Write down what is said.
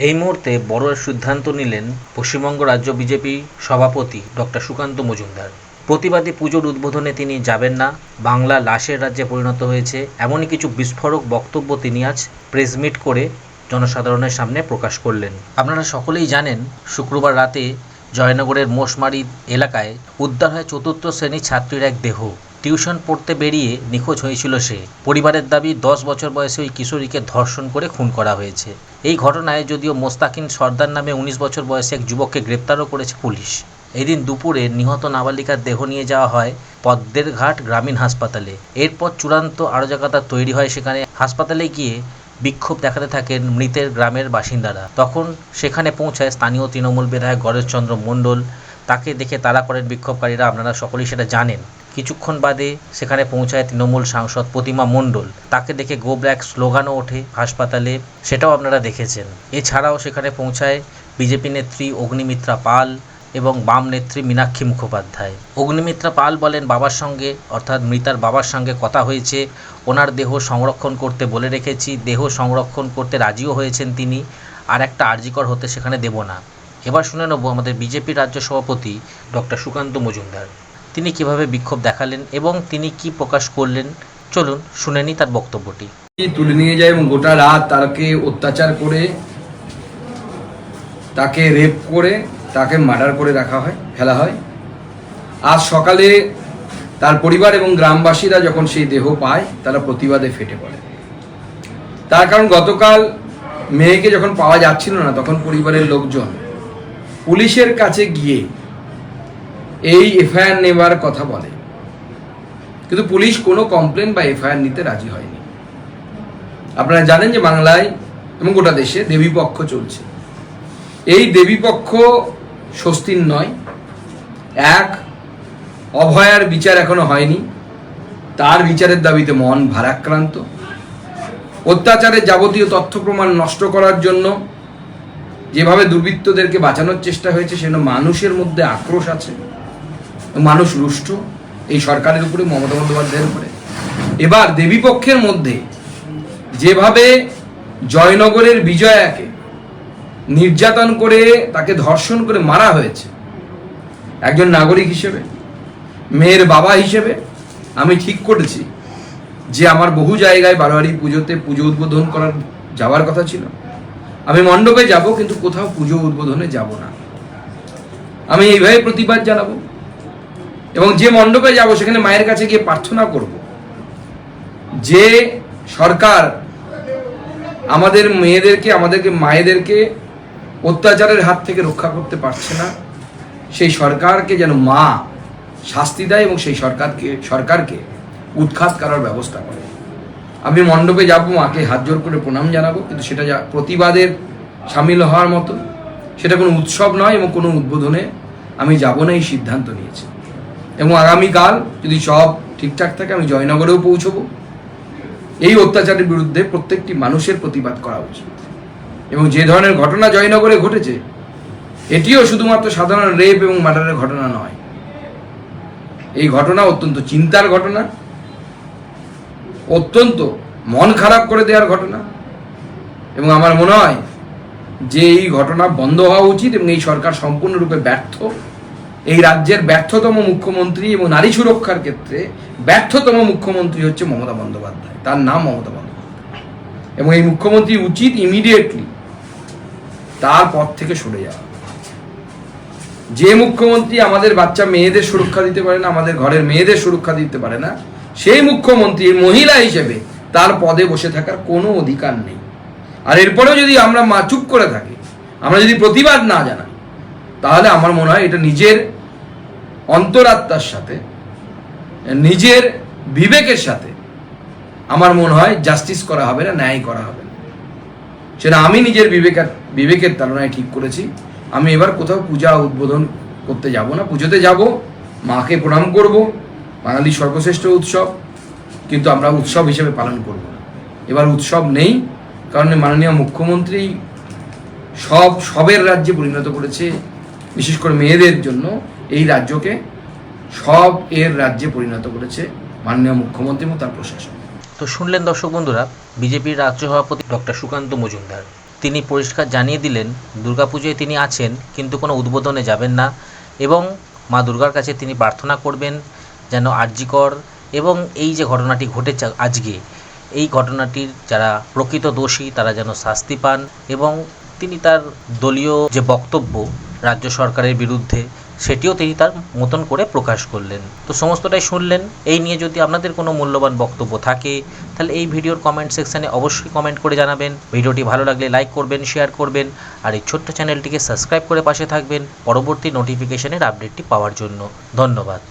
এই মুহূর্তে বড় সিদ্ধান্ত নিলেন পশ্চিমবঙ্গ রাজ্য বিজেপি সভাপতি ডক্টর সুকান্ত মজুমদার। প্রতিবাদী পুজোর উদ্বোধনে তিনি যাবেন না, বাংলা লাশের রাজ্যে পরিণত হয়েছে, এমনই কিছু বিস্ফোরক বক্তব্য তিনি আজ প্রেস মিট করে জনসাধারণের সামনে প্রকাশ করলেন। আপনারা সকলেই জানেন, শুক্রবার রাতে জয়নগরের মোশমারি এলাকায় উদ্ধার হয় চতুর্থ শ্রেণীর ছাত্রীর এক দেহ। টিউশন পড়তে বেরিয়ে নিখোঁজ হয়েছিল সে। পরিবারের দাবি 10 বছর বয়সে ওই কিশোরীকে ধর্ষণ করে খুন করা হয়েছে। এই ঘটনায় যদিও মোস্তাকিন সর্দার নামে 19 বছর বয়সী এক যুবককে গ্রেপ্তারও করেছে পুলিশ। এদিন দুপুরে নিহত নাবালিকার দেহ নিয়ে যাওয়া হয় পদ্মের ঘাট গ্রামীণ হাসপাতালে। এরপর চূড়ান্ত আরোজাকাতা তৈরি হয় সেখানে। হাসপাতালে গিয়ে বিক্ষোভ দেখাতে থাকেন মৃতের গ্রামের বাসিন্দারা। তখন সেখানে পৌঁছায় স্থানীয় তৃণমূল বিধায়ক গণেশচন্দ্র মণ্ডল। তাকে দেখে তাড়া করেন বিক্ষোভকারীরা, আপনারা সকলেই সেটা জানেন। কিছুক্ষণ বাদে সেখানে পৌঁছায় তৃণমূল সাংসদ প্রতিমা মণ্ডল। তাকে দেখে গো ব্ল্যাক স্লোগানও ওঠে হাসপাতালে, সেটাও আপনারা দেখেছেন। এছাড়াও সেখানে পৌঁছায় বিজেপি নেত্রী অগ্নিমিত্রা পাল এবং বাম নেত্রী মীনাক্ষী মুখোপাধ্যায়। অগ্নিমিত্রা পাল বলেন, বাবার সঙ্গে অর্থাৎ মৃতার বাবার সঙ্গে কথা হয়েছে, ওনার দেহ সংরক্ষণ করতে বলে রেখেছি, দেহ সংরক্ষণ করতে রাজিও হয়েছেন তিনি, আর একটা আরজিকর হতে সেখানে দেব না। এবার শুনে নেব আমাদের বিজেপির রাজ্য সভাপতি ডক্টর সুকান্ত মজুমদার তিনি কিভাবে বিক্ষোভ দেখালেন এবং তিনি কি প্রকাশ করলেন। চলুন শুনে নিই তার বক্তব্যটি। তুলে নিয়ে যায় এবং গোটা রাত তাকে অত্যাচার করে, তাকে রেপ করে, তাকে মার্ডার করে ফেলা হয়। আজ সকালে তার পরিবার এবং গ্রামবাসীরা যখন সেই দেহ পায়, তারা প্রতিবাদে ফেটে পড়ে। তার কারণ, গতকাল মেয়েকে যখন পাওয়া যাচ্ছিল না, তখন পরিবারের লোকজন পুলিশের কাছে গিয়ে এই এফআইআর নেবার কথা বলে, কিন্তু পুলিশ কোনো কমপ্লেন বা এফআইআর নিতে রাজি হয়নি। আপনারা জানেন যে বাংলায় এবং গোটা দেশে দেবীপক্ষ চলছে। এই দেবীপক্ষ স্বস্তির নয়। এক, অভয়ার বিচার এখনো হয়নি, তার বিচারের দাবিতে মন ভারাক্রান্ত। অত্যাচারের যাবতীয় তথ্য প্রমাণ নষ্ট করার জন্য যেভাবে দুর্বৃত্তদেরকে বাঁচানোর চেষ্টা হয়েছে, সেজন্য মানুষের মধ্যে আক্রোশ আছে, মানুষ রুষ্ট এই সরকারের উপরে, মমতা বন্দ্যোপাধ্যায়ের উপরে। এবার দেবীপক্ষের মধ্যে যেভাবে জয়নগরের বিজয়াকে নির্যাতন করে, তাকে ধর্ষণ করে মারা হয়েছে, একজন নাগরিক হিসেবে, মেয়ের বাবা হিসেবে আমি ঠিক করেছি যে আমার বহু জায়গায় বারোয়ারি পুজোতে পুজো উদ্বোধন করার যাওয়ার কথা ছিল। আমি মণ্ডপে যাব, কিন্তু কোথাও পুজো উদ্বোধনে যাব না। আমি এইভাবে প্রতিবাদ জানাবো এবং যে মণ্ডপে যাব সেখানে মায়ের কাছে গিয়ে প্রার্থনা করব যে সরকার আমাদের মেয়েদেরকে, আমাদেরকে মায়েদেরকে অত্যাচারের হাত থেকে রক্ষা করতে পারছে না, সেই সরকারকে যেন মা শাস্তি দেয় এবং সেই সরকারকে উৎখাত করার ব্যবস্থা করে। আমি মণ্ডপে যাব, মাকে হাত জোর করে প্রণাম জানাবো, কিন্তু সেটা প্রতিবাদের সামিল হওয়ার মতো, সেটা কোনো উৎসব নয় এবং কোনো উদ্বোধনে আমি যাব না, এই সিদ্ধান্ত নিয়েছি। এবং আগামীকাল যদি সব ঠিকঠাক থাকে, আমি জয়নগরেও পৌঁছবো। এই অত্যাচারের বিরুদ্ধে প্রত্যেকটি মানুষের প্রতিবাদ করা উচিত। এবং যে ধরনের ঘটনা জয়নগরে ঘটেছে, এটিও শুধুমাত্র সাধারণ রেপ এবং মার্ডারের ঘটনা নয়। এই ঘটনা অত্যন্ত চিন্তার ঘটনা, অত্যন্ত মন খারাপ করে দেওয়ার ঘটনা। এবং আমার মনে হয় যে এই ঘটনা বন্ধ হওয়া উচিত এবং এই সরকার সম্পূর্ণরূপে ব্যর্থ। এই রাজ্যের ব্যর্থতম মুখ্যমন্ত্রী এবং নারী সুরক্ষার ক্ষেত্রে ব্যর্থতম মুখ্যমন্ত্রী হচ্ছে মমতা বন্দ্যোপাধ্যায়। তার নাম মমতা বন্দ্যোপাধ্যায়। এবং এই মুখ্যমন্ত্রী উচিত ইমিডিয়েটলি তার পদ থেকে সরে যাওয়া। যে মুখ্যমন্ত্রী আমাদের বাচ্চা মেয়েদের সুরক্ষা দিতে পারে না, আমাদের ঘরের মেয়েদের সুরক্ষা দিতে পারে না, সেই মুখ্যমন্ত্রীর মহিলা হিসেবে তার পদে বসে থাকার কোনো অধিকার নেই। আর এরপরেও যদি আমরা চুপ করে থাকি, আমরা যদি প্রতিবাদ না জানাই, তাহলে আমার মনে হয় এটা নিজের অন্তরাত্মার সাথে, নিজের বিবেকের সাথে আমার মনে হয় জাস্টিস করা হবে না, ন্যায় করা হবে না। সেটা আমি নিজের বিবেকের তাড়নায় ঠিক করেছি। আমি এবার কোথাও পূজা উদ্বোধন করতে যাব না। পুজোতে যাব, মাকে প্রণাম করব, বাঙালির সর্বশ্রেষ্ঠ উৎসব, কিন্তু আমরা উৎসব হিসেবে পালন করব না। এবার উৎসব নেই, কারণ মাননীয় মুখ্যমন্ত্রী সবের রাজ্যে পরিণত করেছে, বিশেষ করে মেয়েদের জন্য এই রাজ্যকে সব এর রাজ্যে পরিণত করেছে মাননীয় মুখ্যমন্ত্রী এবং তার প্রশাসন। তো শুনলেন দর্শক বন্ধুরা, বিজেপির রাজ্য সভাপতি ডক্টর সুকান্ত মজুমদার তিনি পরিষ্কার জানিয়ে দিলেন দুর্গাপুজোয় তিনি আছেন কিন্তু কোনো উদ্বোধনে যাবেন না এবং মা দুর্গার কাছে তিনি প্রার্থনা করবেন যেন আরজিকর এবং এই যে ঘটনাটি ঘটেছে আজকে, এই ঘটনাটির যারা প্রকৃত দোষী তারা যেন শাস্তি পান এবং তিনি তার দলীয় যে বক্তব্য রাজ্য সরকারের বিরুদ্ধে সেটিও তিনি তার মতন করে প্রকাশ করলেন। তো সমস্তটাই শুনলেন। এই নিয়ে যদি আপনাদের কোনো মূল্যবান বক্তব্য থাকে তাহলে এই ভিডিওর কমেন্ট সেকশানে অবশ্যই কমেন্ট করে জানাবেন। ভিডিওটি ভালো লাগলে লাইক করবেন, শেয়ার করবেন আর এই ছোট্ট চ্যানেলটিকে সাবস্ক্রাইব করে পাশে থাকবেন পরবর্তী নোটিফিকেশনের আপডেটটি পাওয়ার জন্য। ধন্যবাদ।